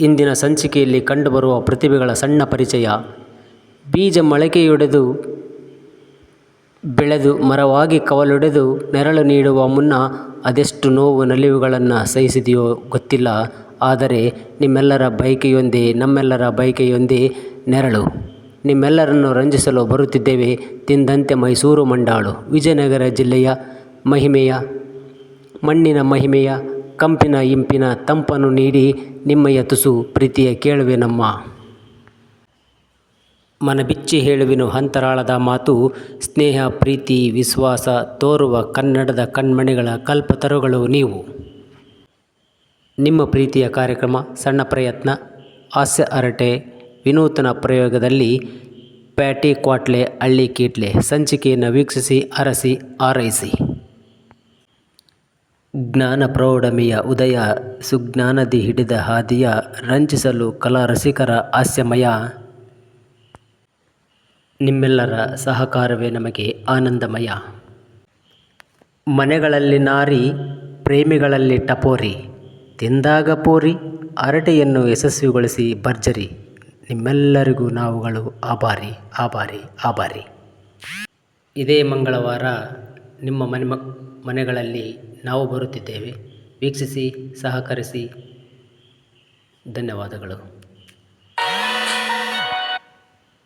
ಇಂದಿನ ಸಂಚಿಕೆಯಲ್ಲಿ ಕಂಡುಬರುವ ಪ್ರತಿಭೆಗಳ ಸಣ್ಣ ಪರಿಚಯ. ಬೀಜ ಮೊಳಕೆಯೊಡೆದು ಬೆಳೆದು ಮರವಾಗಿ ಕವಲೊಡೆದು ನೆರಳು ನೀಡುವ ಮುನ್ನ ಅದೆಷ್ಟು ನೋವು ನಲಿವುಗಳನ್ನು ಸಹಿಸಿದೆಯೋ ಗೊತ್ತಿಲ್ಲ. ಆದರೆ ನಮ್ಮೆಲ್ಲರ ಬಯಕೆಯೊಂದೇ ನೆರಳು. ನಿಮ್ಮೆಲ್ಲರನ್ನು ರಂಜಿಸಲು ಬರುತ್ತಿದ್ದೇವೆ ತಿಂದಂತೆ ಮೈಸೂರು ಮಂಡಾಳು. ವಿಜಯನಗರ ಜಿಲ್ಲೆಯ ಮಣ್ಣಿನ ಮಹಿಮೆಯ ಕಂಪಿನ ಇಂಪಿನ ತಂಪನ್ನು ನೀಡಿ ನಿಮ್ಮಯ ತುಸು ಪ್ರೀತಿಯ ಕೇಳುವೆ ನಮ್ಮ. ಮನಬಿಚ್ಚಿ ಹೇಳುವೆನು ಅಂತರಾಳದ ಮಾತು. ಸ್ನೇಹ ಪ್ರೀತಿ ವಿಶ್ವಾಸ ತೋರುವ ಕನ್ನಡದ ಕಣ್ಮಣಿಗಳ ಕಲ್ಪತರುಗಳು ನೀವು. ನಿಮ್ಮ ಪ್ರೀತಿಯ ಕಾರ್ಯಕ್ರಮ ಸಣ್ಣ ಪ್ರಯತ್ನ ಹಾಸ್ಯ ಹರಟೆ ವಿನೂತನ ಪ್ರಯೋಗದಲ್ಲಿ ಪ್ಯಾಟಿ ಕ್ವಾಟ್ಲೆ ಹಳ್ಳಿ ಕೀಟ್ಲೆ ಸಂಚಿಕೆಯನ್ನು ವೀಕ್ಷಿಸಿ ಹರಸಿ ಹಾರೈಸಿ. ಜ್ಞಾನ ಪ್ರೌಢಮೆಯ ಉದಯ ಸುಜ್ಞಾನದಿ ಹಿಡಿದ ಹಾದಿಯ ರಂಜಿಸಲು ಕಲಾ ರಸಿಕರ ಹಾಸ್ಯಮಯ. ನಿಮ್ಮೆಲ್ಲರ ಸಹಕಾರವೇ ನಮಗೆ ಆನಂದಮಯ. ಮನೆಗಳಲ್ಲಿ ನಾರಿ ಪ್ರೇಮಿಗಳಲ್ಲಿ ಟಪೋರಿ ತಿಂದಾಗ ಪೋರಿ ಹರಟೆಯನ್ನು ಯಶಸ್ವಿಗೊಳಿಸಿ ಭರ್ಜರಿ. ನಿಮ್ಮೆಲ್ಲರಿಗೂ ನಾವುಗಳು ಆಭಾರಿ. ಇದೇ ಮಂಗಳವಾರ ನಿಮ್ಮ ಮನೆಗಳಲ್ಲಿ ನಾವು ಬರುತ್ತಿದ್ದೇವೆ. ವೀಕ್ಷಿಸಿ ಸಹಕರಿಸಿ. ಧನ್ಯವಾದಗಳು.